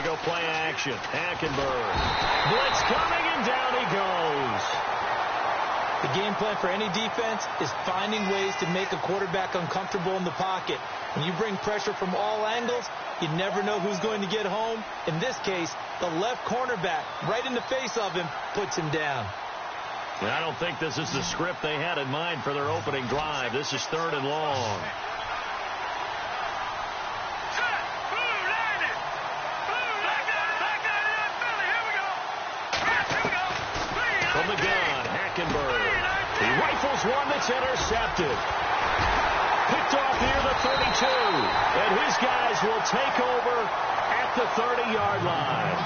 go play action. Hackenberg. Blitz coming, and down he goes. The game plan for any defense is finding ways to make a quarterback uncomfortable in the pocket. When you bring pressure from all angles, you never know who's going to get home. In this case, the left cornerback, right in the face of him, puts him down. I don't think this is the script they had in mind for their opening drive. This is 3rd and long. From the gun, Hackenberg. He rifles one that's intercepted. Picked off near the 32. And his guys will take over at the 30-yard line.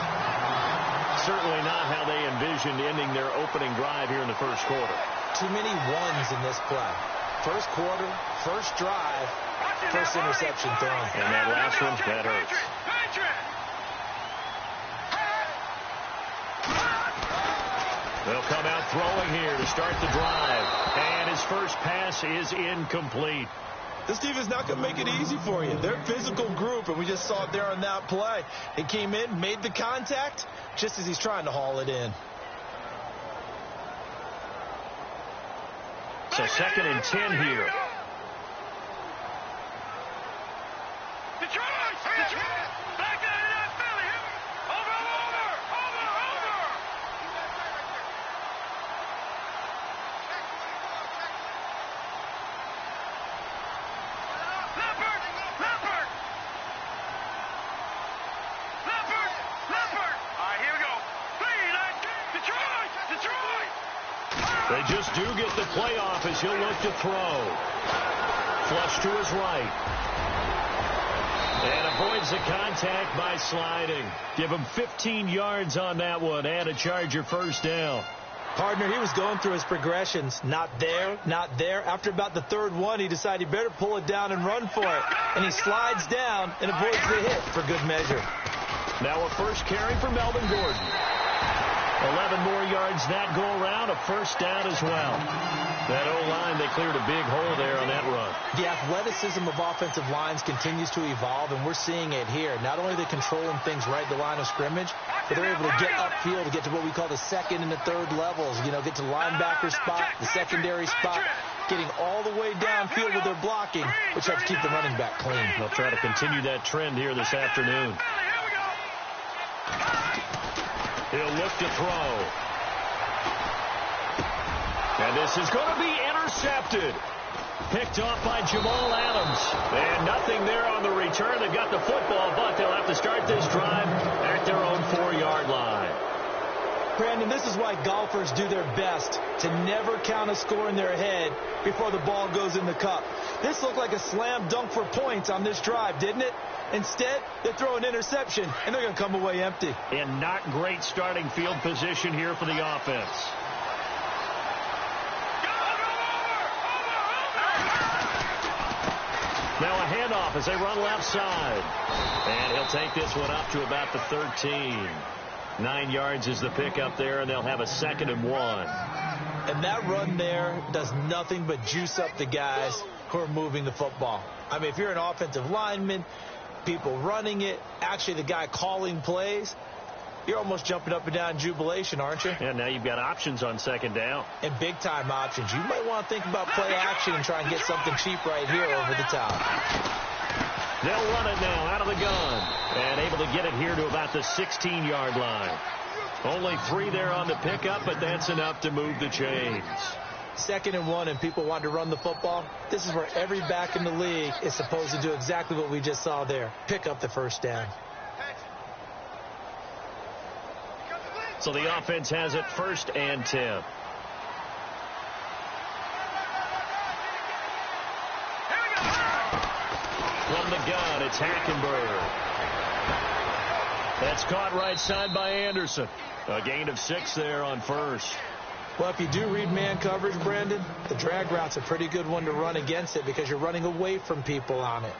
Certainly not how they envisioned ending their opening drive here in the first quarter. Too many ones in this play. First quarter, first drive, first interception thrown. And that last one, that hurts. They'll come out throwing here to start the drive. And his first pass is incomplete. This team is not going to make it easy for you. They're a physical group, and we just saw it there on that play. He came in, made the contact, just as he's trying to haul it in. So 2nd and 10 here. They just do get the play off as he'll look to throw. Flush to his right. And avoids the contact by sliding. Give him 15 yards on that one and a Charger first down. Partner, he was going through his progressions. Not there, not there. After about the 3rd one, he decided he better pull it down and run for it. And he slides down and avoids the hit for good measure. Now a first carry for Melvin Gordon. 11 more yards that go around, a first down as well. That O-line, they cleared a big hole there on that run. The athleticism of offensive lines continues to evolve, and we're seeing it here. Not only are they controlling things right at the line of scrimmage, but they're able to get upfield to get to what we call the 2nd and the 3rd levels. You know, get to the linebacker spot, the secondary spot, getting all the way downfield with their blocking, which helps keep the running back clean. They'll try to continue that trend here this afternoon. He'll look to throw. And this is going to be intercepted. Picked off by Jamal Adams. And nothing there on the return. They've got the football, but they'll have to start this drive at their own 4-yard line. Brandon, this is why golfers do their best to never count a score in their head before the ball goes in the cup. This looked like a slam dunk for points on this drive, didn't it? Instead, they throw an interception, and they're going to come away empty. And not great starting field position here for the offense. Now a handoff as they run left side. And he'll take this one up to about the 13. 9 yards is the pickup there, and they'll have a 2nd and 1. And that run there does nothing but juice up the guys who are moving the football. I mean, if you're an offensive lineman, people running it, actually the guy calling plays, you're almost jumping up and down in jubilation, aren't you? And now you've got options on 2nd down. And big-time options. You might want to think about play action and try and get something cheap right here over the top. They'll run it now out of the gun. And able to get it here to about the 16-yard line. Only 3 there on the pickup, but that's enough to move the chains. 2nd and 1, and people want to run the football. This is where every back in the league is supposed to do exactly what we just saw there. Pick up the first down. So the offense has it 1st and 10. From the gun, it's Hackenberg. That's caught right side by Anderson. A gain of 6 there on first. Well, if you do read man coverage, Brandon, the drag route's a pretty good one to run against it because you're running away from people on it.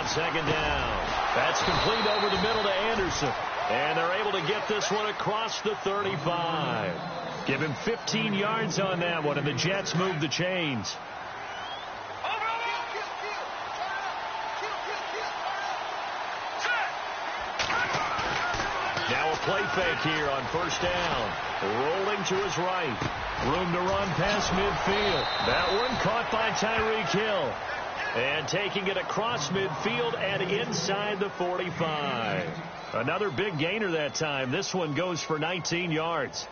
on second down. That's complete over the middle to Anderson. And they're able to get this one across the 35. Give him 15 yards on that one, and the Jets move the chains. Now a play fake here on first down. Rolling to his right. Room to run past midfield. That one caught by Tyreek Hill. And taking it across midfield and inside the 45. Another big gainer that time. This one goes for 19 yards.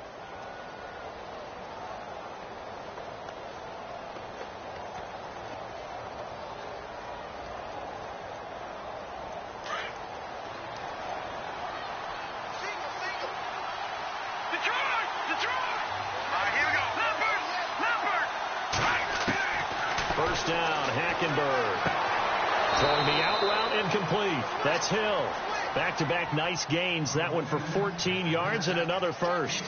First down, Hackenberg. Throwing the out route incomplete. That's Hill. Back-to-back nice gains. That one for 14 yards and another first.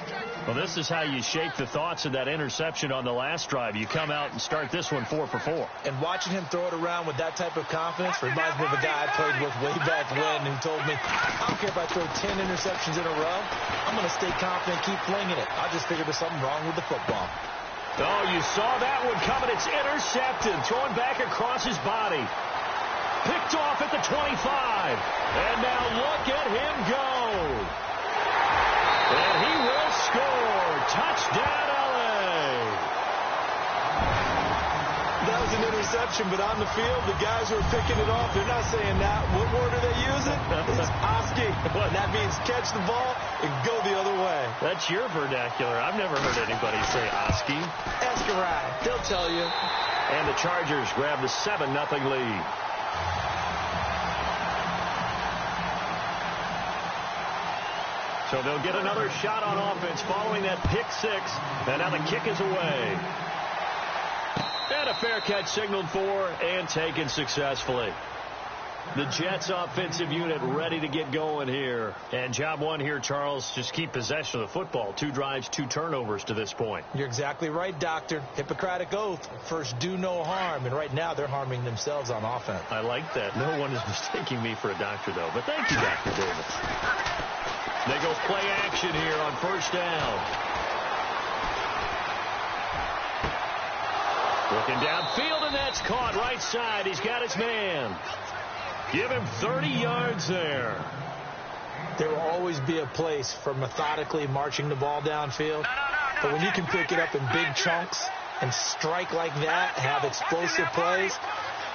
Well, this is how you shake the thoughts of that interception on the last drive. You come out and start this one 4 for 4. And watching him throw it around with that type of confidence reminds me of a guy I played with way back when who told me, I don't care if I throw 10 interceptions in a row. I'm going to stay confident, keep flinging it. I just figured there's something wrong with the football. Oh, you saw that one coming. It's intercepted. Throwing back across his body. Picked off at the 25. And now look at him go. And he will score. Touchdown, L.A. That was an interception, but on the field, the guys who are picking it off, they're not saying that. What word are they using? It's Oski. That means catch the ball and go the other way. That's your vernacular. I've never heard anybody say Oski. Ask around. They'll tell you. And the Chargers grab the 7-0 lead. So they'll get another shot on offense following that pick six. And now the kick is away. And a fair catch signaled for and taken successfully. The Jets offensive unit ready to get going here. And job one here, Charles, just keep possession of the football. 2 drives, 2 turnovers to this point. You're exactly right, Doctor. Hippocratic oath. First, do no harm. And right now, they're harming themselves on offense. I like that. No one is mistaking me for a doctor, though. But thank you, Dr. Davis. They go play action here on first down. Looking downfield, and that's caught right side. He's got his man. Give him 30 yards there. There will always be a place for methodically marching the ball downfield. But when you can pick it up in big chunks and strike like that, have explosive plays,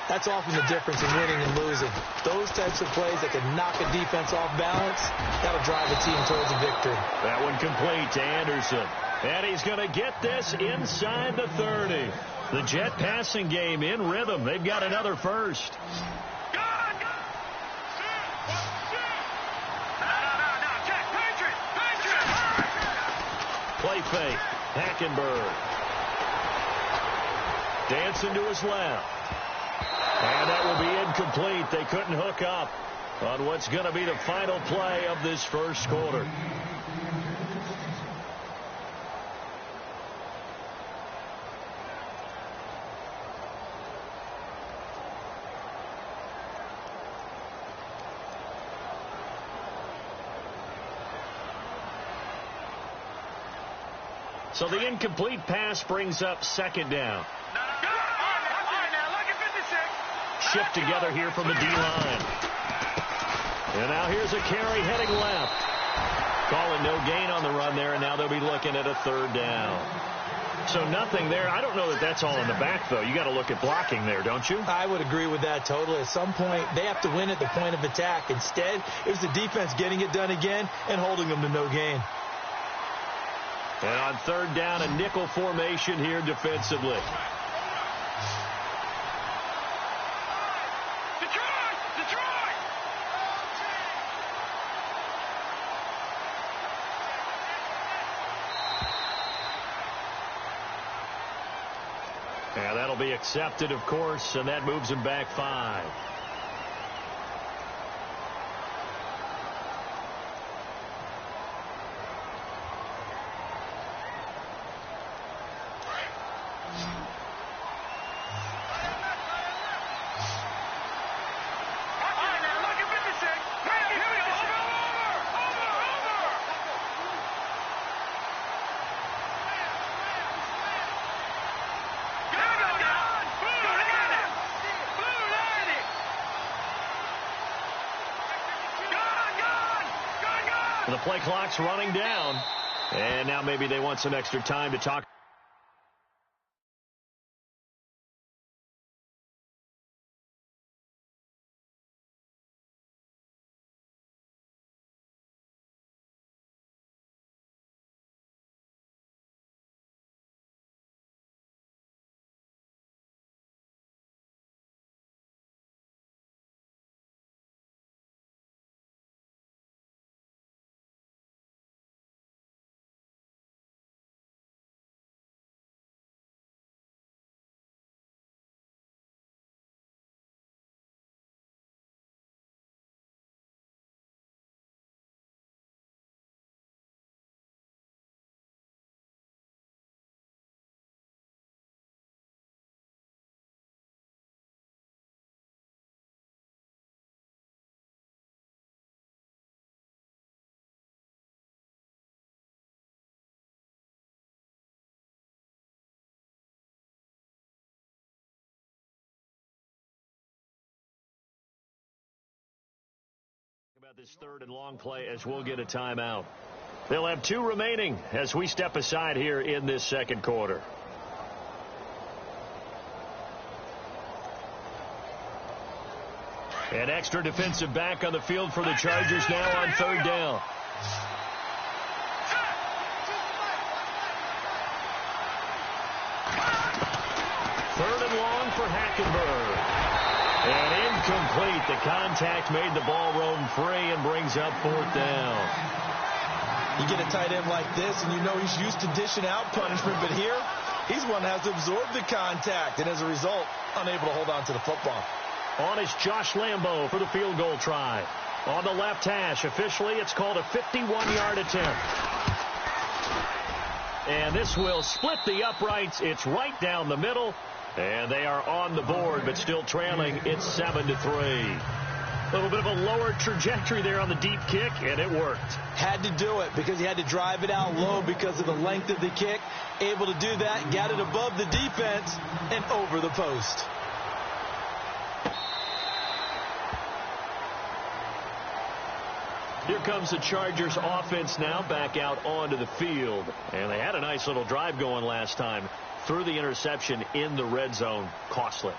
that's often the difference in winning and losing. Those types of plays that can knock a defense off balance, that'll drive a team towards a victory. That one complete to Anderson. And he's going to get this inside the 30. The Jet passing game in rhythm. They've got another first. Play fake. Hackenberg. Dancing to his left. And that will be incomplete. They couldn't hook up on what's going to be the final play of this first quarter. So the incomplete pass brings up second down. Shift together here from the D-line. And now here's a carry heading left. Calling no gain on the run there, and now they'll be looking at a third down. So nothing there. I don't know that that's all in the back, though. You got to look at blocking there, don't you? I would agree with that totally. At some point, they have to win at the point of attack. Instead, it was the defense getting it done again and holding them to no gain. And on third down, a nickel formation here defensively. And that'll be accepted, of course, and that moves him back 5. The play clock's running down. And now maybe they want some extra time to talk. About this third and long play as we'll get a timeout. They'll have 2 remaining as we step aside here in this second quarter. An extra defensive back on the field for the Chargers now on third down. Third and long for Hackenberg. And incomplete. The contact made the ball roam free and brings up fourth down. You get a tight end like this, and you know he's used to dishing out punishment, but here, he's one that has to absorb the contact, and as a result, unable to hold on to the football. On is Josh Lambo for the field goal try. On the left hash, officially, it's called a 51-yard attempt. And this will split the uprights. It's right down the middle. And they are on the board, but still trailing. It's 7-3. A little bit of a lower trajectory there on the deep kick, and it worked. Had to do it because he had to drive it out low because of the length of the kick. Able to do that, got it above the defense and over the post. Here comes the Chargers offense now back out onto the field. And they had a nice little drive going last time. Threw the interception in the red zone. Costly.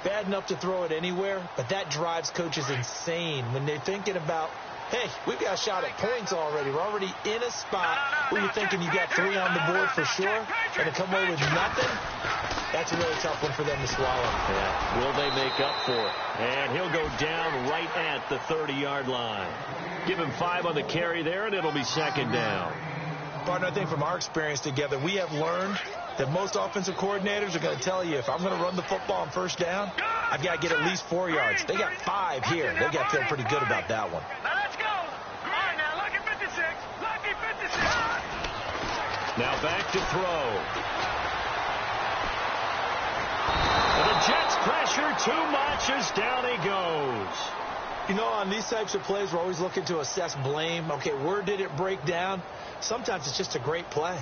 Bad enough to throw it anywhere, but that drives coaches insane when they're thinking about, hey, we've got a shot at points already. We're already in a spot where you're thinking you got 3 on the board for sure, and to come away with nothing, that's a really tough one for them to swallow. Yeah. Will they make up for it? And he'll go down right at the 30-yard line. Give him 5 on the carry there, and it'll be second down. Partner, I think from our experience together, we have learned that most offensive coordinators are going to tell you, if I'm going to run the football on first down, I've got to get at least 4 yards. They got 5 here. They got to feel pretty good about that one. Now let's go. All right, now, lucky 56. Lucky 56. Now back to throw. And the Jets pressure too much as down he goes. You know, on these types of plays, we're always looking to assess blame. Okay, where did it break down? Sometimes it's just a great play.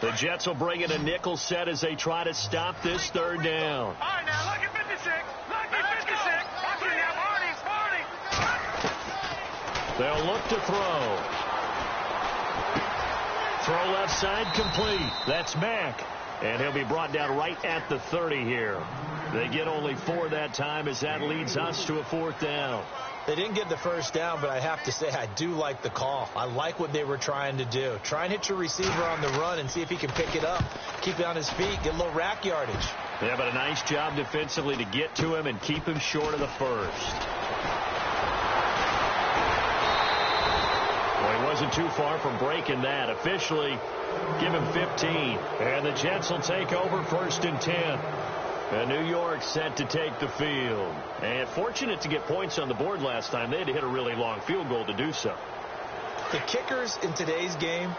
The Jets will bring in a nickel set as they try to stop this third down. All right, now, lucky 56. Lucky 56. Okay, now, Marty. They'll look to throw. Throw left side complete. That's Mack. And he'll be brought down right at the 30 here. They get only 4 that time as that leads us to a fourth down. They didn't get the first down, but I have to say I do like the call. I like what they were trying to do. Try and hit your receiver on the run and see if he can pick it up, keep it on his feet, get a little rack yardage. Yeah, but a nice job defensively to get to him and keep him short of the first. Well, he wasn't too far from breaking that. Officially, give him 15. And the Jets will take over 1st and 10. And New York set to take the field. And fortunate to get points on the board last time. They had to hit a really long field goal to do so. The kickers in today's game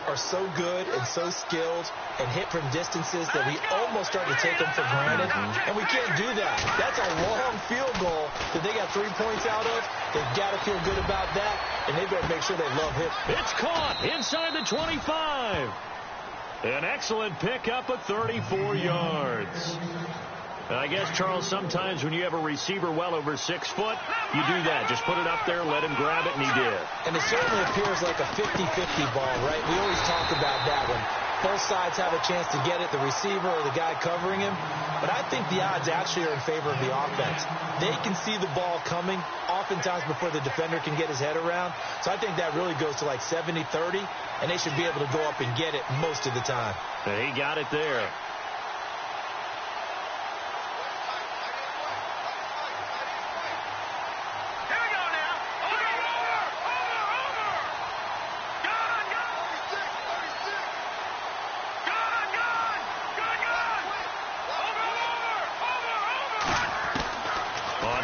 are so good and so skilled and hit from distances that we almost start to take them for granted. And we can't do that. That's a long field goal that they got 3 points out of. They've got to feel good about that, and they better make sure they love it. It's caught inside the 25. An excellent pickup of 34 yards. I guess, Charles, sometimes when you have a receiver well over 6 foot, you do that. Just put it up there, let him grab it, and he did. And it certainly appears like a 50-50 ball, right? We always talk about that when both sides have a chance to get it, the receiver or the guy covering him. But I think the odds actually are in favor of the offense. They can see the ball coming oftentimes before the defender can get his head around. So I think that really goes to like 70-30, and they should be able to go up and get it most of the time. He got it there.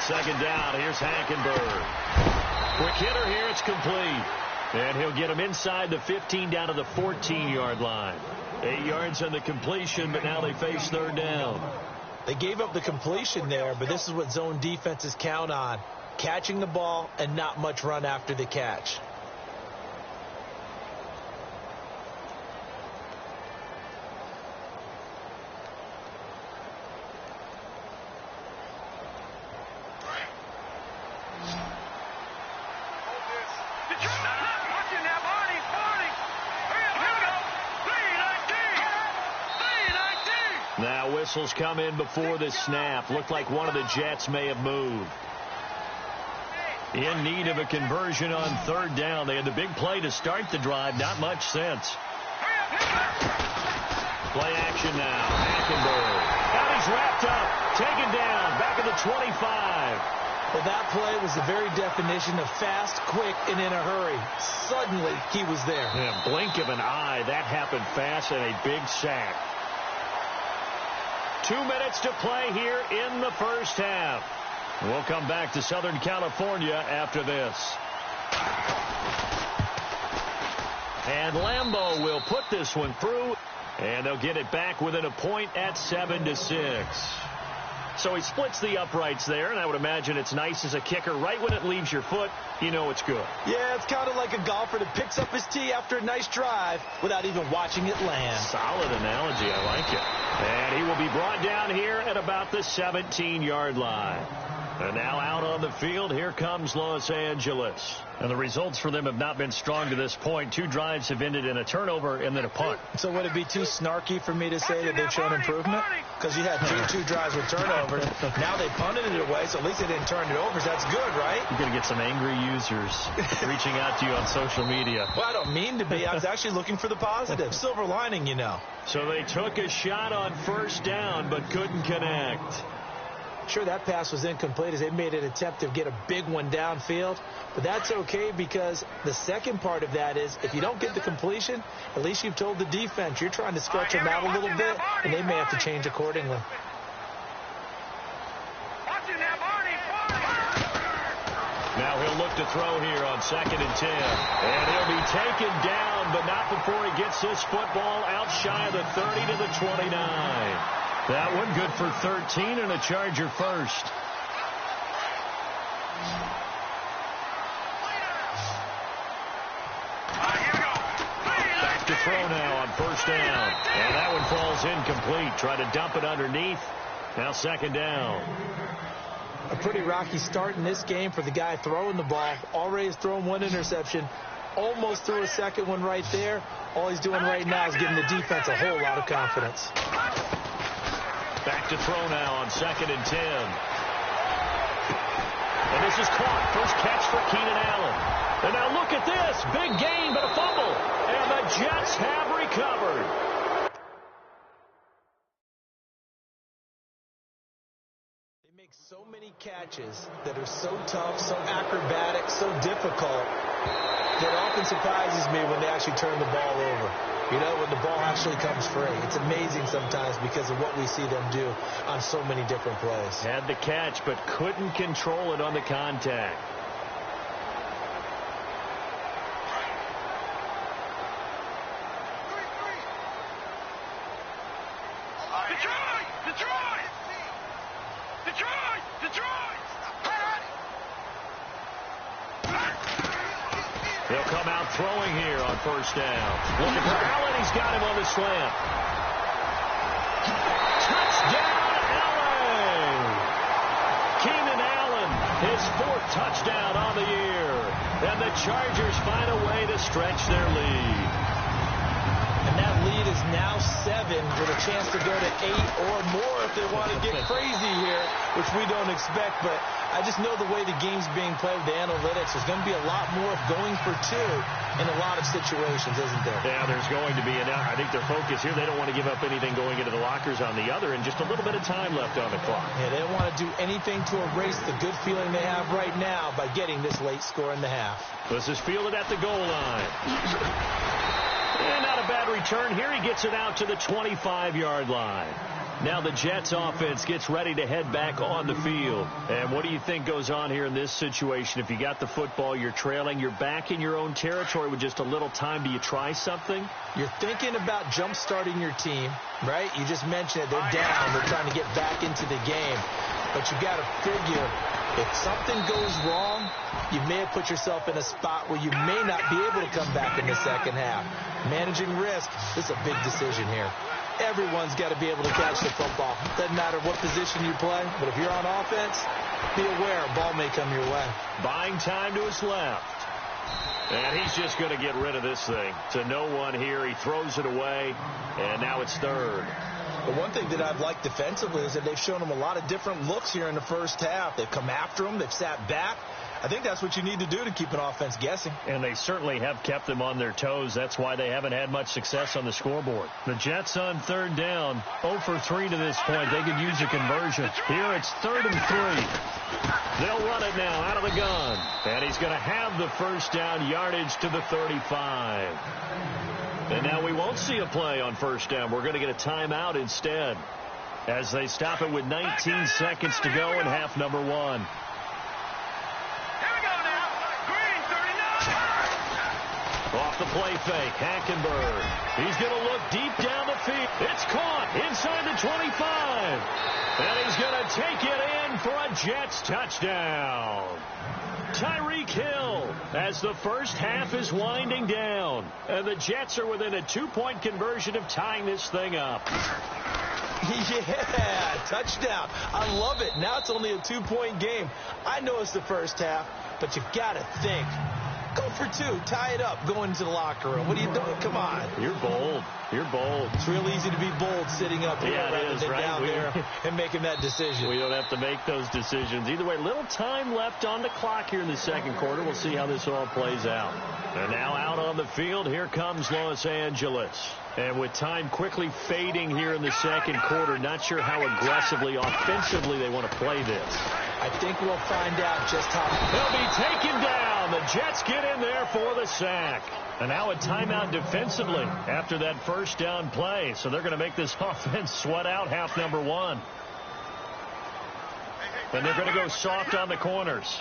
Second down, here's Hackenberg. Quick hitter here, it's complete. And he'll get him inside the 15 down to the 14-yard line. 8 yards on the completion, but now they face third down. They gave up the completion there, but this is what zone defenses count on. Catching the ball and not much run after the catch. Now whistles come in before the snap. Looked like one of the Jets may have moved. In need of a conversion on third down. They had the big play to start the drive. Not much sense. Play action now. Hackenberg. Now he's wrapped up. Taken down. Back at the 25. Well, that play was the very definition of fast, quick, and in a hurry. Suddenly, he was there. Yeah, blink of an eye. That happened fast and a big sack. 2 minutes to play here in the first half. We'll come back to Southern California after this. And Lambeau will put this one through, and they'll get it back within a point at 7-6. So he splits the uprights there, and I would imagine it's nice as a kicker. Right when it leaves your foot, you know it's good. Yeah, it's kind of like a golfer that picks up his tee after a nice drive without even watching it land. Solid analogy. I like it. And he will be brought down here at about the 17-yard line. And now out on the field, here comes Los Angeles. And the results for them have not been strong to this point. 2 drives have ended in a turnover and then a punt. So would it be too snarky for me to say that they've shown improvement? Because you had two drives with turnovers. Now they punted it away, so at least they didn't turn it over. So that's good, right? You're going to get some angry users reaching out to you on social media. Well, I don't mean to be. I was actually looking for the positive. Silver lining, you know. So they took a shot on first down but couldn't connect. Sure, that pass was incomplete as they made an attempt to get a big one downfield. But that's okay because the second part of that is if you don't get the completion, at least you've told the defense you're trying to stretch them out a little bit, and they may have to change accordingly. Now he'll look to throw here on 2nd and 10. And he'll be taken down, but not before he gets this football out shy of the 30 to the 29. That one good for 13 and a Charger first. Back to throw now on first down. And that one falls incomplete. Try to dump it underneath. Now 2nd down. A pretty rocky start in this game for the guy throwing the ball. Already has thrown 1 interception. Almost threw a second one right there. All he's doing right now is giving the defense a whole lot of confidence. Back to throw now on 2nd and 10. And this is caught. First catch for Keenan Allen. And now look at this. Big gain, but a fumble. And the Jets have recovered. They make so many catches that are so tough, so acrobatic, so difficult, that often surprises me when they actually turn the ball over. You know, when the ball actually comes free. It's amazing sometimes because of what we see them do on so many different plays. Had the catch, but couldn't control it on the contact. He'll come out throwing here on first down. Looking for Allen. He's got him on the slant. Touchdown, Allen! Keenan Allen, his 4th touchdown on the year. And the Chargers find a way to stretch their lead. And that lead is now 7 with a chance to go to 8 or more if they want to get crazy here, which we don't expect. But I just know the way the game's being played with the analytics, there's going to be a lot more of going for 2 in a lot of situations, isn't there? Yeah, there's going to be. And I think their focus here, they don't want to give up anything going into the lockers on the other, and just a little bit of time left on the clock. Yeah, they don't want to do anything to erase the good feeling they have right now by getting this late score in the half. This is fielded at the goal line. And not a bad return here. He gets it out to the 25-yard line. Now the Jets offense gets ready to head back on the field. And what do you think goes on here in this situation? If you got the football, you're trailing, you're back in your own territory with just a little time. Do you try something? You're thinking about jump-starting your team, right? You just mentioned it. They're down. They're trying to get back into the game. But you got to figure, if something goes wrong, you may have put yourself in a spot where you may not be able to come back in the second half. Managing risk, this is a big decision here. Everyone's got to be able to catch the football. Doesn't matter what position you play, but if you're on offense, be aware a ball may come your way. Buying time to his left. And he's just going to get rid of this thing. To no one here. He throws it away, and now it's 3rd. The one thing that I've liked defensively is that they've shown him a lot of different looks here in the first half. They've come after him. They've sat back. I think that's what you need to do to keep an offense guessing. And they certainly have kept them on their toes. That's why they haven't had much success on the scoreboard. The Jets on 3rd down, 0 for 3 to this point. They could use a conversion. Here it's 3rd and 3. They'll run it now out of the gun. And he's going to have the first down, yardage to the 35. And now we won't see a play on first down. We're going to get a timeout instead as they stop it with 19 seconds to go in half number 1. Off the play fake, Hackenberg. He's going to look deep down the field. It's caught inside the 25. And he's going to take it in for a Jets touchdown. Tyreek Hill as the first half is winding down. And the Jets are within a 2-point conversion of tying this thing up. Yeah, touchdown. I love it. Now it's only a 2-point game. I know it's the first half, but you got to think. Go for 2. Tie it up. Go into the locker room. What are you doing? Come on. You're bold. You're bold. It's real easy to be bold sitting up here rather than down there and making that decision. We don't have to make those decisions. Either way, little time left on the clock here in the second quarter. We'll see how this all plays out. And now out on the field, here comes Los Angeles. And with time quickly fading here in the second quarter, not sure how aggressively, offensively they want to play this. I think we'll find out just how. They'll be taken down. The Jets get in there for the sack. And now a timeout defensively after that first down play. So they're going to make this offense sweat out half number 1. And they're going to go soft on the corners.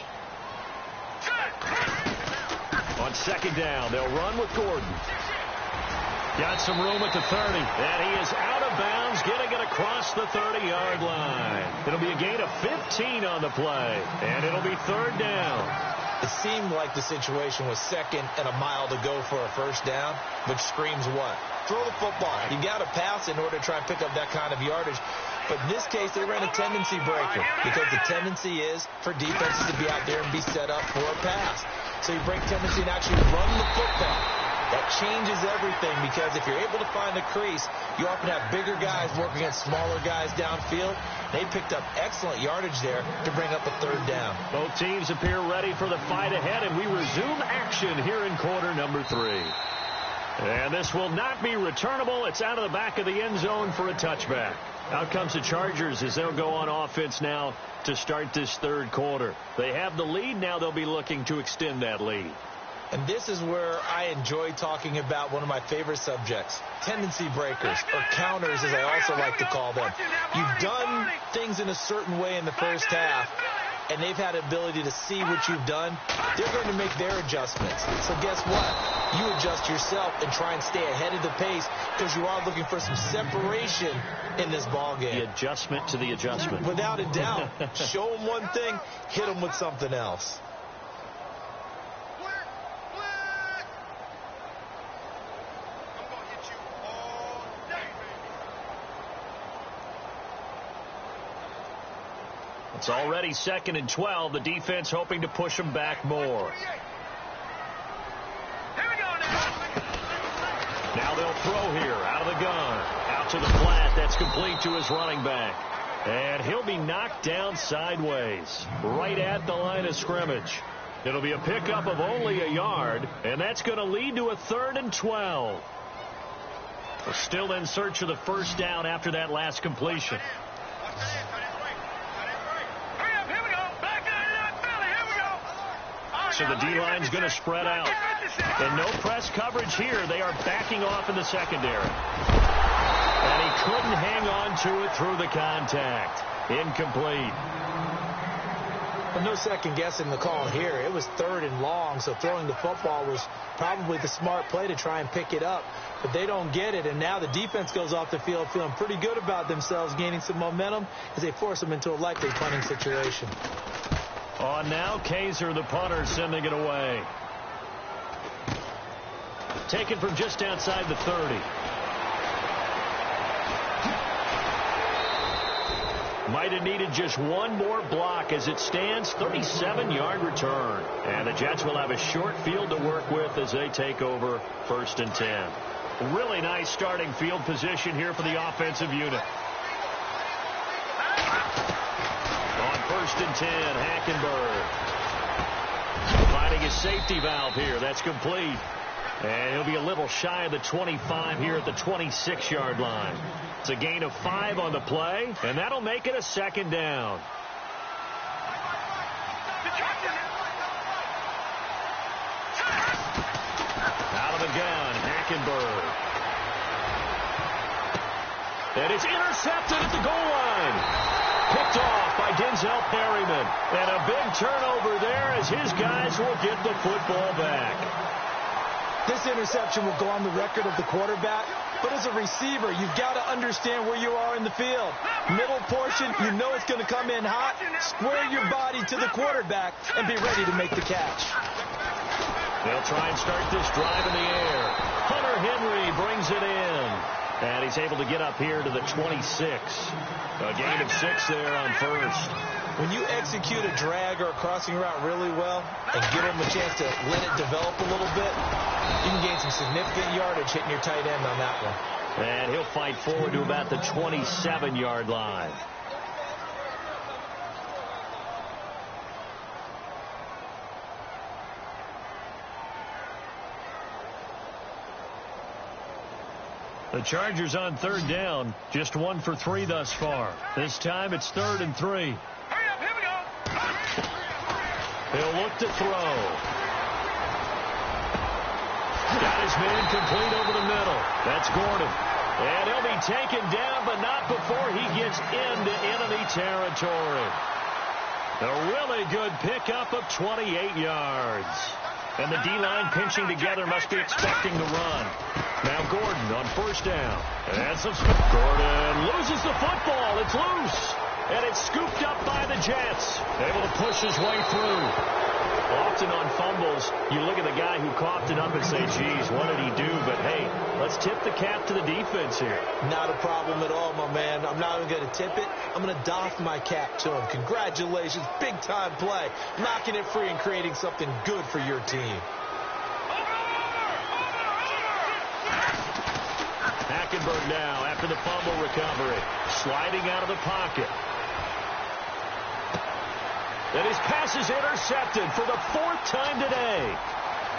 On second down, they'll run with Gordon. Got some room at the 30. And he is out of bounds, getting it across the 30-yard line. It'll be a gain of 15 on the play. And it'll be 3rd down. It seemed like the situation was 2nd and a mile to go for a first down, which screams what? Throw the football. You got to pass in order to try and pick up that kind of yardage. But in this case, they ran a tendency breaker because the tendency is for defenses to be out there and be set up for a pass. So you break tendency and actually run the football. That changes everything because if you're able to find the crease, you often have bigger guys working against smaller guys downfield. They picked up excellent yardage there to bring up a 3rd down. Both teams appear ready for the fight ahead, and we resume action here in quarter number 3. And this will not be returnable. It's out of the back of the end zone for a touchback. Out comes the Chargers as they'll go on offense now to start this 3rd quarter. They have the lead. Now they'll be looking to extend that lead. And this is where I enjoy talking about one of my favorite subjects, tendency breakers, or counters as I also like to call them. You've done things in a certain way in the first half, and they've had the ability to see what you've done. They're going to make their adjustments. So guess what? You adjust yourself and try and stay ahead of the pace because you are looking for some separation in this ball game. The adjustment to the adjustment. Without a doubt. Show them one thing, hit them with something else. It's already 2nd and 12. The defense hoping to push them back more. Now they'll throw here out of the gun. Out to the flat. That's complete to his running back. And he'll be knocked down sideways right at the line of scrimmage. It'll be a pickup of only a yard, and that's going to lead to a 3rd and 12. We're still in search of the first down after that last completion. So the D-line's going to spread out. And no press coverage here. They are backing off in the secondary. And he couldn't hang on to it through the contact. Incomplete. Well, no second guessing the call here. It was 3rd and long, so throwing the football was probably the smart play to try and pick it up. But they don't get it, and now the defense goes off the field feeling pretty good about themselves, gaining some momentum as they force them into a likely punting situation. On now, Kaiser, the punter, sending it away. Taken from just outside the 30. Might have needed just one more block as it stands. 37-yard return. And the Jets will have a short field to work with as they take over 1st and 10. Really nice starting field position here for the offensive unit. On 1st and 10, Hackenberg. Finding his safety valve here. That's complete. And he'll be a little shy of the 25 here at the 26-yard line. It's a gain of 5 on the play, and that'll make it a 2nd down. Out of the gun, Hackenberg. And it's intercepted at the goal line. Picked off by Denzel Perryman. And a big turnover there as his guys will get the football back. This interception will go on the record of the quarterback, but as a receiver, you've got to understand where you are in the field. Middle portion, you know it's going to come in hot. Square your body to the quarterback and be ready to make the catch. They'll try and start this drive in the air. Hunter Henry brings it in. And he's able to get up here to the 26. A gain of 6 there on 1st. When you execute a drag or a crossing route really well and give them a chance to let it develop a little bit, you can gain some significant yardage hitting your tight end on that one. And he'll fight forward to about the 27-yard line. The Chargers on 3rd down, just 1 for 3 thus far. This time it's 3rd and 3. Hurry up, here we go. He'll look to throw. Got his man complete over the middle. That's Gordon. And he'll be taken down, but not before he gets into enemy territory. A really good pickup of 28 yards. And the D-line pinching together must be expecting the run. Now Gordon on 1st down. And Gordon loses the football. It's loose. And it's scooped up by the Jets. Able to push his way through. Often on fumbles, you look at the guy who coughed it up and say, geez, what did he do? But, hey, let's tip the cap to the defense here. Not a problem at all, my man. I'm not even going to tip it. I'm going to doff my cap to him. Congratulations. Big-time play. Knocking it free and creating something good for your team. Hackenberg now after the fumble recovery. Sliding out of the pocket. And his pass is intercepted for the 4th time today.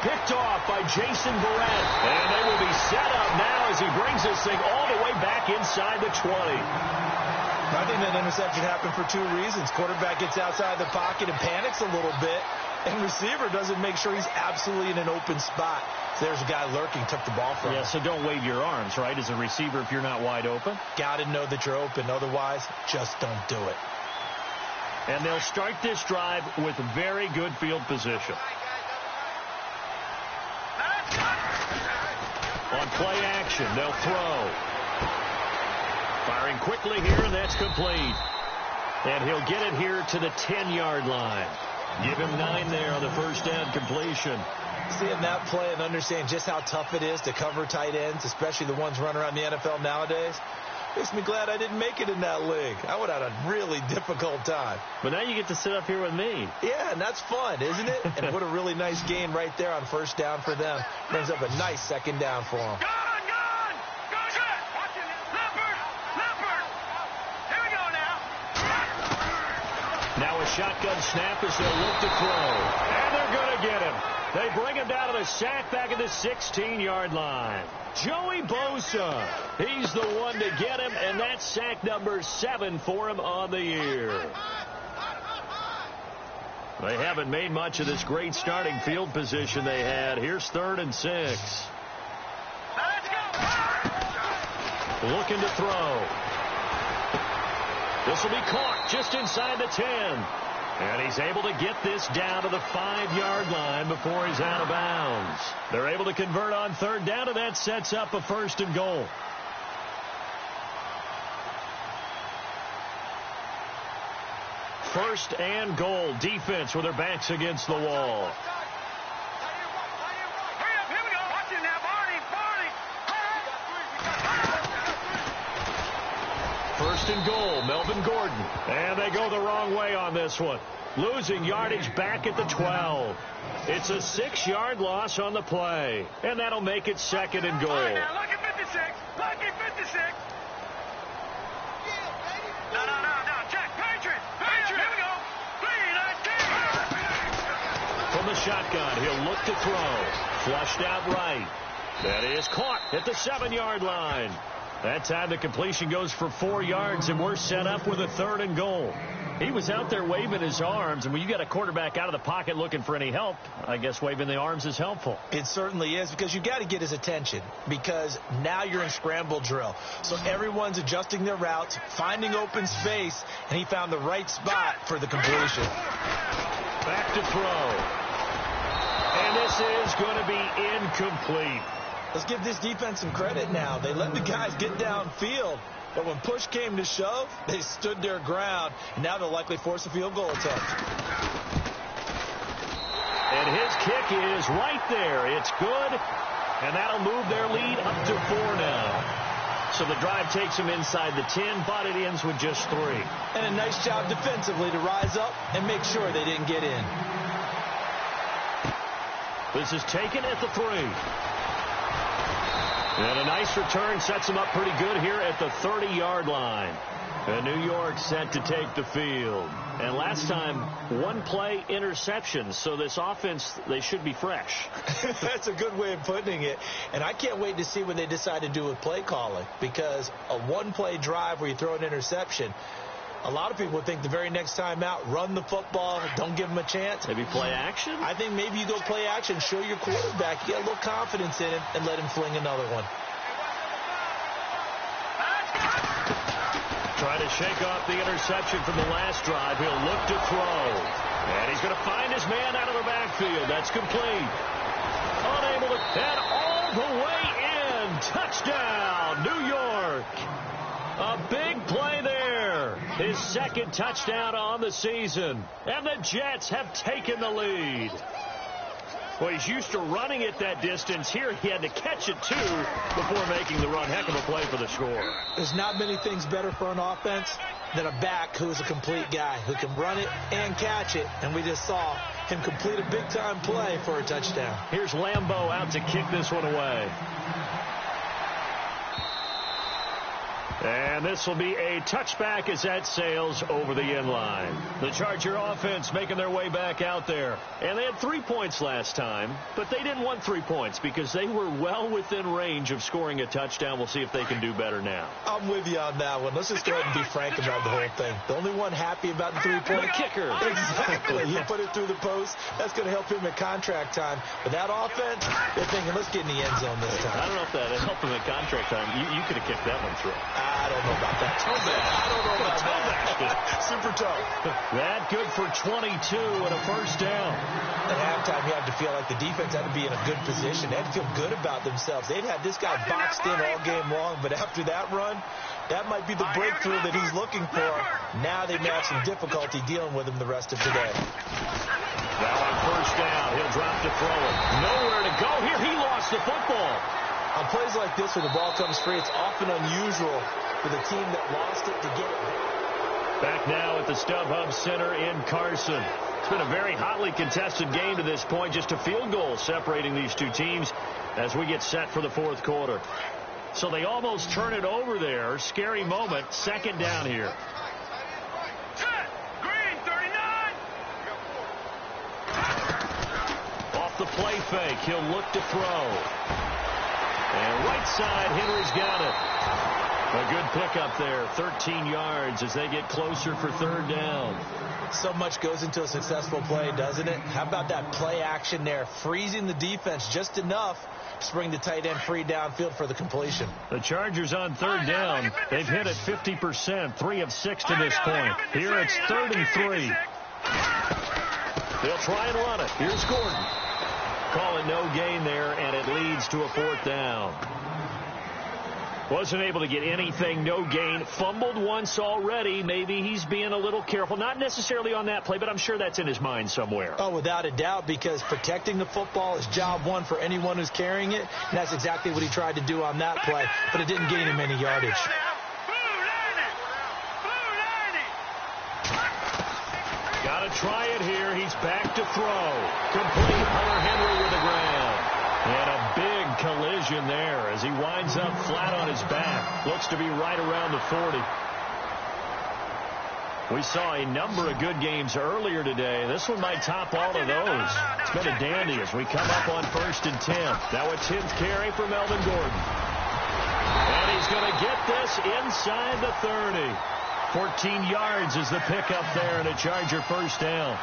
Picked off by Jason Verrett. And they will be set up now as he brings this thing all the way back inside the 20. I think that interception happened for 2 reasons. Quarterback gets outside the pocket and panics a little bit. And receiver doesn't make sure he's absolutely in an open spot. So there's a guy lurking, took the ball from him. Yeah, so don't wave your arms, right, as a receiver if you're not wide open. Got to know that you're open. Otherwise, just don't do it. And they'll start this drive with very good field position. On play action, they'll throw. Firing quickly here, and that's complete. And he'll get it here to the 10-yard line. Give him 9 there on the 1st down completion. Seeing that play and understand just how tough it is to cover tight ends, especially the ones running around the NFL nowadays. Makes me glad I didn't make it in that league. I would have had a really difficult time. But now you get to sit up here with me. Yeah, and that's fun, isn't it? And what a really nice gain right there on first down for them. Brings up a nice second down for them. Gone! Go set! Leopard! Here we go now. Now a shotgun snap as they look to throw. And they're going to get him. They bring him down to the sack back at the 16-yard line. Joey Bosa, he's the one to get him, and that's sack number 7 for him on the year. They haven't made much of this great starting field position they had. Here's 3rd and 6. Let's go. Looking to throw. This will be caught just inside the 10. And he's able to get this down to the 5-yard line before he's out of bounds. They're able to convert on 3rd down, and that sets up a 1st and goal. First and goal. Defense with their backs against the wall. Hurry up, here we go. Watch it now, Barney. First and goal, Melvin Gordon. And they go the wrong way on this one. Losing yardage back at the 12. It's a 6-yard loss on the play. And that'll make it 2nd and goal. All right, now, lucky 56. Lucky 56. No. Check. Patriot. Here we go. 3-19. From the shotgun, he'll look to throw. Flushed out right. That is caught at the 7-yard line. That time the completion goes for 4 yards, and we're set up with a 3rd and goal. He was out there waving his arms, and when you got a quarterback out of the pocket looking for any help, I guess waving the arms is helpful. It certainly is, because you got to get his attention, because now you're in scramble drill. So everyone's adjusting their routes, finding open space, and he found the right spot for the completion. Back to throw. And this is going to be incomplete. Let's give this defense some credit now. They let the guys get downfield, but when push came to shove, they stood their ground. Now they'll likely force a field goal attempt. And his kick is right there. It's good, and that'll move their lead up to 4 now. So the drive takes them inside the 10, but it ends with just 3. And a nice job defensively to rise up and make sure they didn't get in. This is taken at the 3. And a nice return sets them up pretty good here at the 30-yard line. And New York set to take the field. And last time, 1-play interception. So this offense, they should be fresh. That's a good way of putting it. And I can't wait to see what they decide to do with play calling. Because a 1-play drive where you throw an interception, a lot of people think the very next time out, run the football, don't give them a chance. Maybe play action? I think maybe you go play action, show your quarterback, get a little confidence in him, and let him fling another one. Trying to shake off the interception from the last drive. He'll look to throw. And he's going to find his man out of the backfield. That's complete. Unable to... And all the way in. Touchdown, New York. A big play there. His 2nd touchdown on the season. And the Jets have taken the lead. Well, he's used to running it that distance. Here he had to catch it, too, before making the run. Heck of a play for the score. There's not many things better for an offense than a back who is a complete guy who can run it and catch it. And we just saw him complete a big-time play for a touchdown. Here's Lambeau out to kick this one away. And this will be a touchback as that sails over the end line. The Charger offense making their way back out there. And they had 3 points last time, but they didn't want 3 points because they were well within range of scoring a touchdown. We'll see if they can do better now. I'm with you on that one. Let's just go ahead and be frank about the whole thing. The only one happy about the 3-point The kicker. Exactly. He put it through the post. That's going to help him at contract time. But that offense, they're thinking, let's get in the end zone this time. I don't know if that helped him at contract time. You could have kicked that one through. I don't know about that. I don't know about that. Super toe. That good for 22 and a first down. At halftime, you have to feel like the defense had to be in a good position. They had to feel good about themselves. They'd had this guy boxed in all game long, but after that run, that might be the breakthrough that he's looking for. Now they may have some difficulty dealing with him the rest of today. Now on first down, he'll drop to throw it. Nowhere to go here. He lost the football. On plays like this, when the ball comes free, it's often unusual for the team that lost it to get it. Back now at the StubHub Center in Carson. It's been a very hotly contested game to this point. Just a field goal separating these two teams as we get set for the fourth quarter. So they almost turn it over there. Scary moment. Second down here. Set. Green, 39. Off the play fake. He'll look to throw. And right side, Henry's got it. A good pickup there. 13 yards as they get closer for third down. So much goes into a successful play, doesn't it? How about that play action there? Freezing the defense just enough to bring the tight end free downfield for the completion. The Chargers on third down. They've hit it 50%, 3 of 6 to this point. Here it's 3rd and 3. They'll try and run it. Here's Gordon. Calling no gain there, and it leads to a 4th down. Wasn't able to get anything, no gain. Fumbled once already. Maybe he's being a little careful. Not necessarily on that play, but I'm sure that's in his mind somewhere. Oh, without a doubt, because protecting the football is job one for anyone who's carrying it. And that's exactly what he tried to do on that play, but it didn't gain him any yardage. Got to try it here. He's back to throw. Complete. Hunter Henry with the ground. And a big collision there as he winds up flat on his back. Looks to be right around the 40. We saw a number of good games earlier today. This one might top all of those. It's been a dandy as we come up on 1st and 10. Now a 10th carry for Melvin Gordon. And he's going to get this inside the 30. 14 yards is the pickup there and a Charger first down.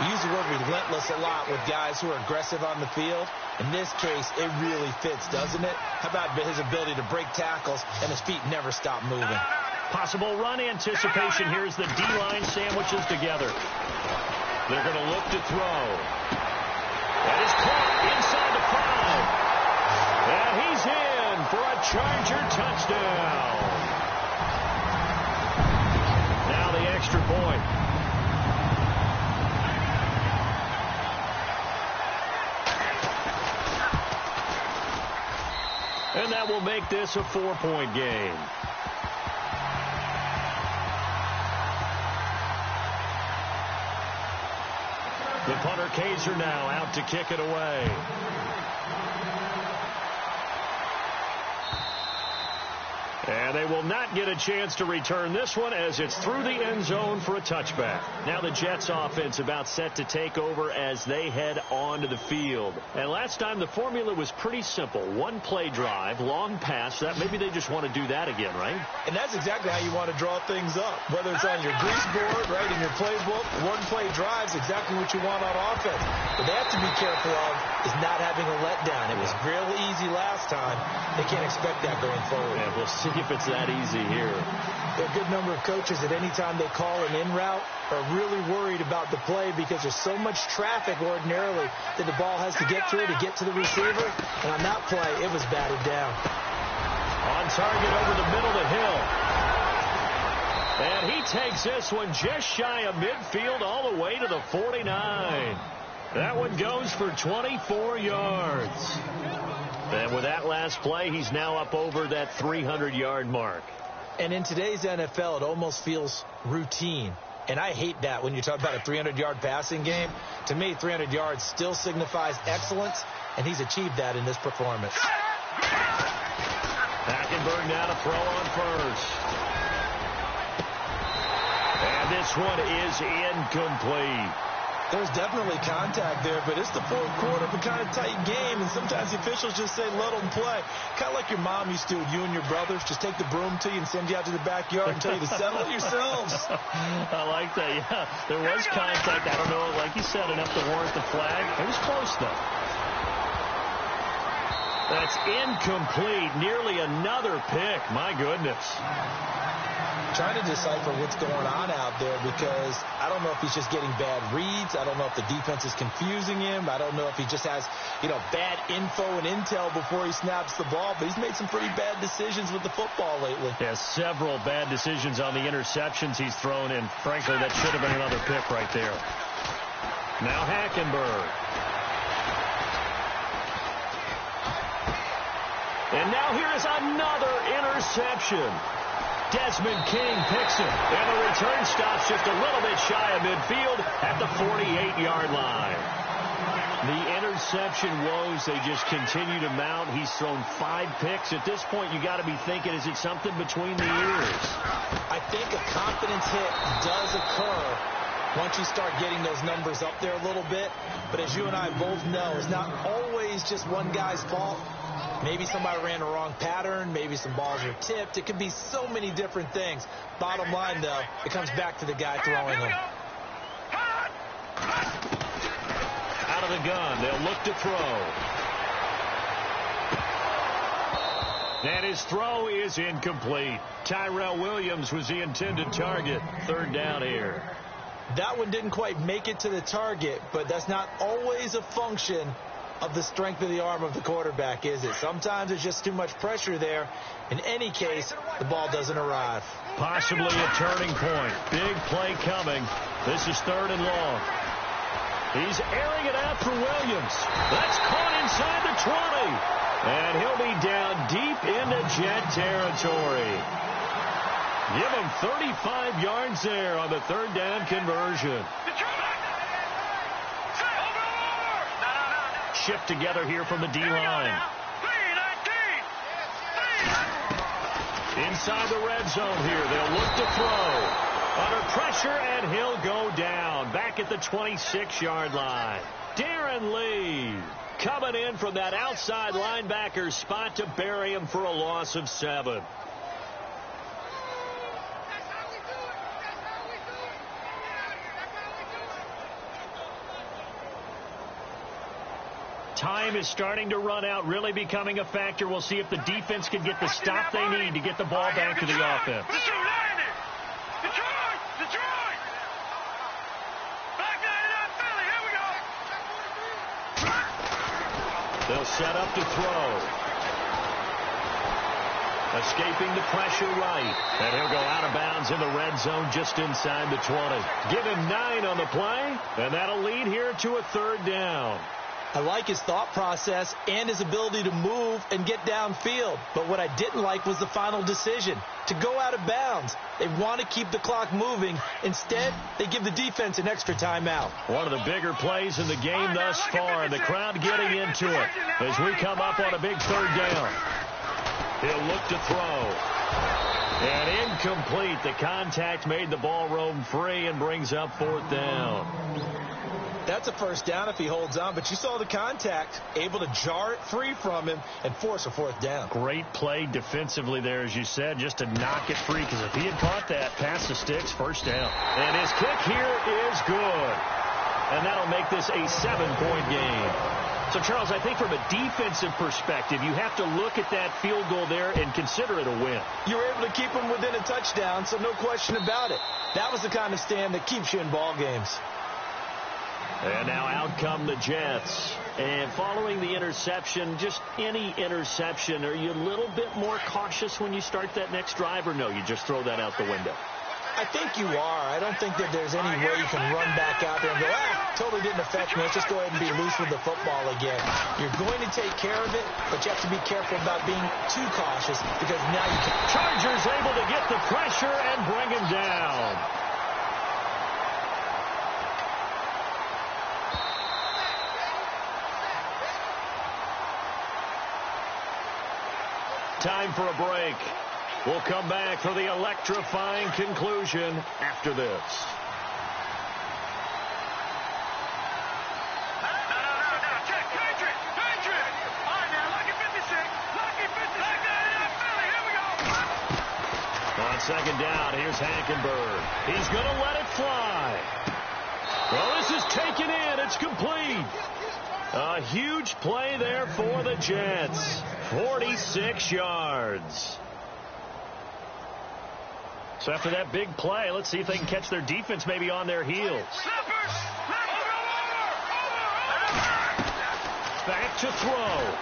We use the word relentless a lot with guys who are aggressive on the field. In this case, it really fits, doesn't it? How about his ability to break tackles and his feet never stop moving? Possible run anticipation. Here's the D-line sandwiches together. They're going to look to throw. That is caught inside the 5. And he's in for a Charger touchdown. Now the extra point. And that will make this a 4-point game. The punter Kaiser now out to kick it away. And they will not get a chance to return this one as it's through the end zone for a touchback. Now the Jets offense about set to take over as they head onto the field. And last time the formula was pretty simple. One play drive, long pass. That maybe they just want to do that again, right? And that's exactly how you want to draw things up. Whether it's on your grease board, right, in your playbook, one play drive is exactly what you want on offense. What they have to be careful of is not having a letdown. It was real easy last time. They can't expect that going forward. Yeah, we'll see if it's that easy here. There are a good number of coaches at any time they call an in route are really worried about the play because there's so much traffic ordinarily that the ball has to get through to get to the receiver. And on that play, it was batted down. On target over the middle to Hill. And he takes this one just shy of midfield all the way to the 49. That one goes for 24 yards. And with that last play, he's now up over that 300-yard mark. And in today's NFL, it almost feels routine. And I hate that when you talk about a 300-yard passing game. To me, 300 yards still signifies excellence, and he's achieved that in this performance. Hackenberg now to throw on first. And this one is incomplete. There's definitely contact there, but it's the fourth quarter of a kind of tight game, and sometimes the officials just say, let them play. Kind of like your mom used to, you and your brothers, just take the broom to you and send you out to the backyard and tell you to settle it yourselves. I like that, yeah. There was contact. I don't know, like you said, enough to warrant the flag. It was close, though. That's incomplete. Nearly another pick. My goodness. Trying to decipher what's going on out there because I don't know if he's just getting bad reads. I don't know if the defense is confusing him. I don't know if he just has, bad info and intel before he snaps the ball. But he's made some pretty bad decisions with the football lately. Yeah, several bad decisions on the interceptions he's thrown in. Frankly, that should have been another pick right there. Now Hackenberg. And now here is another interception. Desmond King picks it, and the return stops just a little bit shy of midfield at the 48-yard line. The interception woes, they just continue to mount. He's thrown 5 picks. At this point, you got to be thinking, is it something between the ears? I think a confidence hit does occur once you start getting those numbers up there a little bit. But as you and I both know, it's not always just one guy's fault. Maybe somebody ran a wrong pattern. Maybe some balls were tipped. It could be so many different things. Bottom line, though, it comes back to the guy throwing them. Out of the gun, they'll look to throw. And his throw is incomplete. Tyrell Williams was the intended target. 3rd down here. That one didn't quite make it to the target, but that's not always a function of the strength of the arm of the quarterback, is it? Sometimes it's just too much pressure there. In any case, the ball doesn't arrive. Possibly a turning point. Big play coming. This is 3rd and long. He's airing it out for Williams. That's caught inside the 20. And he'll be down deep into Jet territory. Give him 35 yards there on the 3rd down conversion. Shift together here from the D-line. Inside the red zone here. They'll look to throw. Under pressure, and he'll go down. Back at the 26-yard line. Darren Lee coming in from that outside linebacker spot to bury him for a loss of 7. Time is starting to run out, really becoming a factor. We'll see if the defense can get the stop they need to get the ball back to the offense. They'll set up to throw. Escaping the pressure right. And he'll go out of bounds in the red zone just inside the 20. Give him 9 on the play, and that'll lead here to a 3rd down. I like his thought process and his ability to move and get downfield. But what I didn't like was the final decision, to go out of bounds. They want to keep the clock moving. Instead, they give the defense an extra timeout. One of the bigger plays in the game thus far. The crowd getting into it as we come up on a big 3rd down. He'll look to throw. And incomplete. The contact made the ball roam free and brings up 4th down. That's a 1st down if he holds on, but you saw the contact, able to jar it free from him and force a 4th down. Great play defensively there, as you said, just to knock it free, because if he had caught that, past the sticks, 1st down. And his kick here is good. And that'll make this a 7-point game. So, Charles, I think from a defensive perspective, you have to look at that field goal there and consider it a win. You were able to keep him within a touchdown, so no question about it. That was the kind of stand that keeps you in ball games. And now out come the Jets. And following the interception, just any interception, are you a little bit more cautious when you start that next drive, or no, you just throw that out the window? I think you are. I don't think that there's any way you can run back out there and go, totally didn't affect me. Let's just go ahead and be loose with the football again. You're going to take care of it, but you have to be careful about being too cautious, because now you can. Chargers able to get the pressure and bring him down. Time for a break. We'll come back for the electrifying conclusion after this. On 2nd down, here's Hackenberg. He's going to let it fly. Well, this is taken in. It's complete. A huge play there for the Jets. 46 yards. So after that big play, let's see if they can catch their defense maybe on their heels. Back to throw.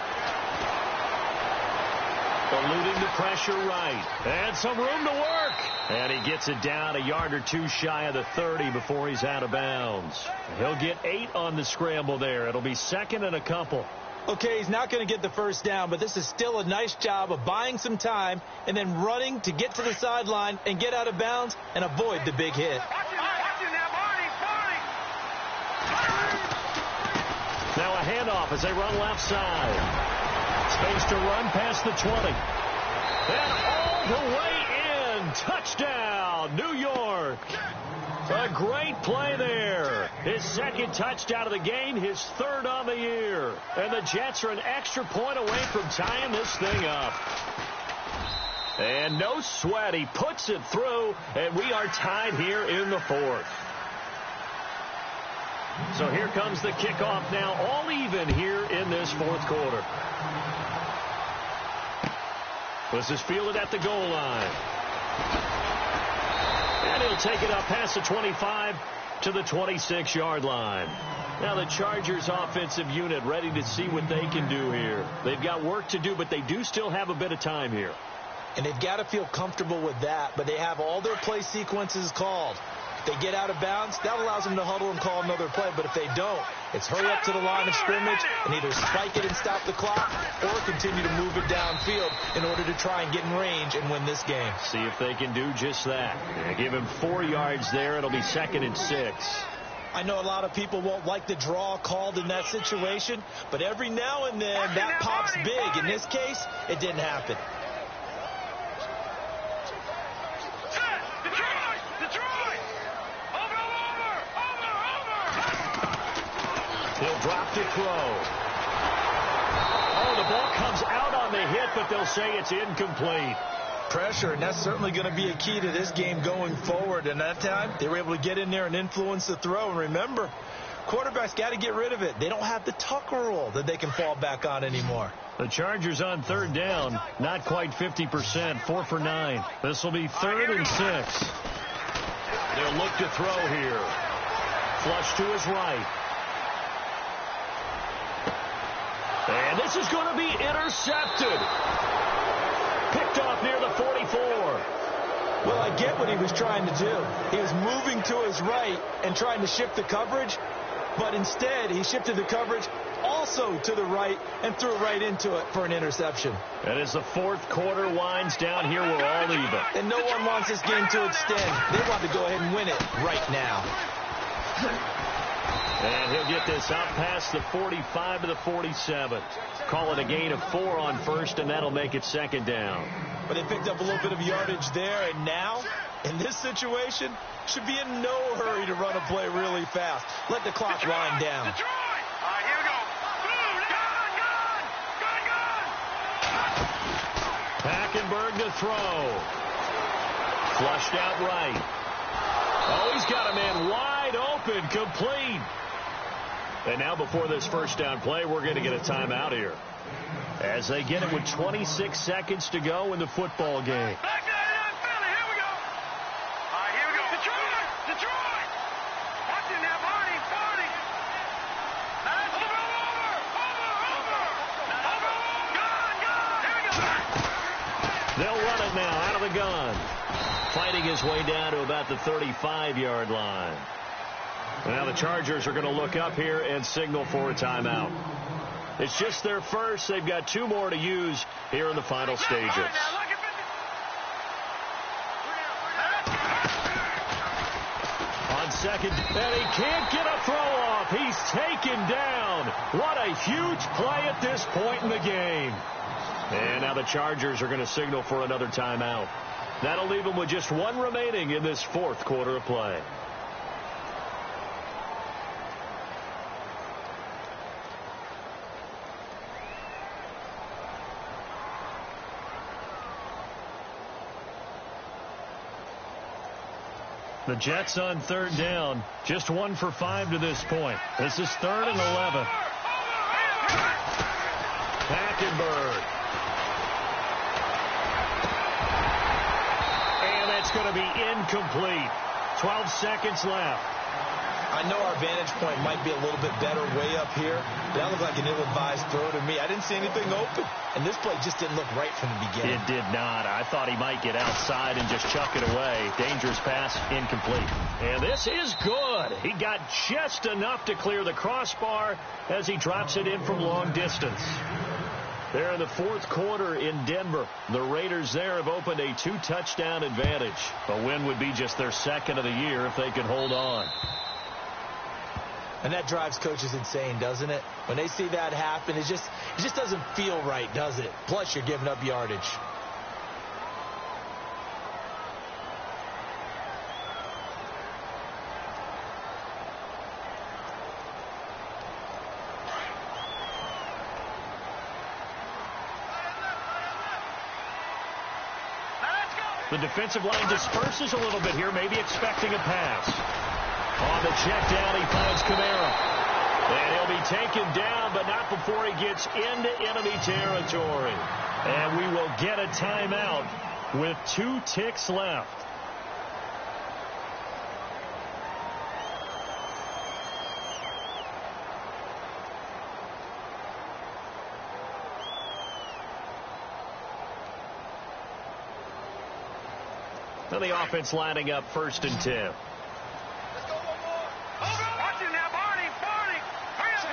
Eluding the pressure right. And some room to work. And he gets it down a yard or two shy of the 30 before he's out of bounds. He'll get 8 on the scramble there. It'll be 2nd and a couple. Okay, he's not going to get the first down, but this is still a nice job of buying some time and then running to get to the sideline and get out of bounds and avoid the big hit. Now a handoff as they run left side. Space to run past the 20. And all the way in. Touchdown, New York. A great play there. His second touchdown of the game, his third on the year. And the Jets are an extra point away from tying this thing up. And no sweat. He puts it through, and we are tied here in the fourth. So here comes the kickoff now, all even here in this fourth quarter. This is fielded at the goal line. And he'll take it up past the 25 to the 26-yard line. Now the Chargers offensive unit ready to see what they can do here. They've got work to do, but they do still have a bit of time here. And they've got to feel comfortable with that, but they have all their play sequences called. If they get out of bounds, that allows them to huddle and call another play. But if they don't, it's hurry up to the line of scrimmage and either spike it and stop the clock or continue to move it downfield in order to try and get in range and win this game. See if they can do just that. Give him 4 yards there. It'll be 2nd and 6. I know a lot of people won't like the draw called in that situation, but every now and then that pops big. In this case, it didn't happen. He'll drop to throw. Oh, the ball comes out on the hit, but they'll say it's incomplete. Pressure, and that's certainly going to be a key to this game going forward. And that time, they were able to get in there and influence the throw. And remember, quarterbacks got to get rid of it. They don't have the Tucker rule that they can fall back on anymore. The Chargers on 3rd down, not quite 50%, 4 for 9. This will be 3rd and 6. They'll look to throw here. Flush to his right. And this is going to be intercepted. Picked off near the 44. Well, I get what he was trying to do. He was moving to his right and trying to shift the coverage, but instead he shifted the coverage also to the right and threw right into it for an interception. And as the fourth quarter winds down here, we're all even. And no one wants this game to extend. They want to go ahead and win it right now. And he'll get this out past the 45 to the 47. Call it a gain of 4 on first, and that'll make it 2nd down. But they picked up a little bit of yardage there, and now, in this situation, should be in no hurry to run a play really fast. Let the clock wind down. Here we go. Hackenberg to throw. Flushed out right. Oh, he's got a man wide open, complete. And now before this first down play, we're going to get a timeout here. As they get it with 26 seconds to go in the football game. Back to Philly. Here we go. Here we go. Detroit. Watch it now, Marty. Over. Here we go. They'll run it now out of the gun. Fighting his way down to about the 35-yard line. Now the Chargers are going to look up here and signal for a timeout. It's just their first. They've got 2 more to use here in the final stages. On 2nd, and he can't get a throw off. He's taken down. What a huge play at this point in the game. And now the Chargers are going to signal for another timeout. That'll leave them with just 1 remaining in this fourth quarter of play. The Jets on 3rd down, just 1 for 5 to this point. This is 3rd and 11. Hackenberg. And that's going to be incomplete. 12 seconds left. I know our vantage point might be a little bit better way up here. That looked like an ill-advised throw to me. I didn't see anything open. And this play just didn't look right from the beginning. It did not. I thought he might get outside and just chuck it away. Dangerous pass, incomplete. And this is good. He got just enough to clear the crossbar as he drops it in from long distance. There in the fourth quarter in Denver. The Raiders there have opened a 2-touchdown advantage. A win would be just their second of the year if they could hold on. And that drives coaches insane, doesn't it? When they see that happen, it just doesn't feel right, does it? Plus, you're giving up yardage. The defensive line disperses a little bit here, maybe expecting a pass. On the check down, he finds Kamara. And he'll be taken down, but not before he gets into enemy territory. And we will get a timeout with 2 ticks left. And the offense lining up 1st and 10. Let's go one more. Watch it now, Barney. Hurry up.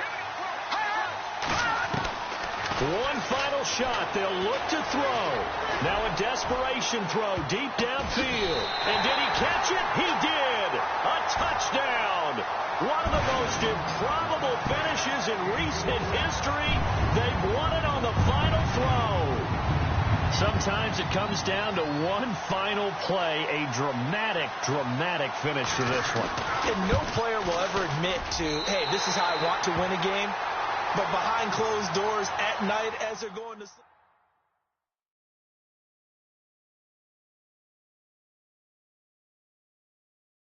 One final shot. They'll look to throw. Now a desperation throw deep downfield. And did he catch it? He did. A touchdown. One of the most improbable finishes in recent history. They've won it on the final throw. Sometimes it comes down to one final play, a dramatic finish to this one. And no player will ever admit to, hey, this is how I want to win a game. But behind closed doors at night as they're going to...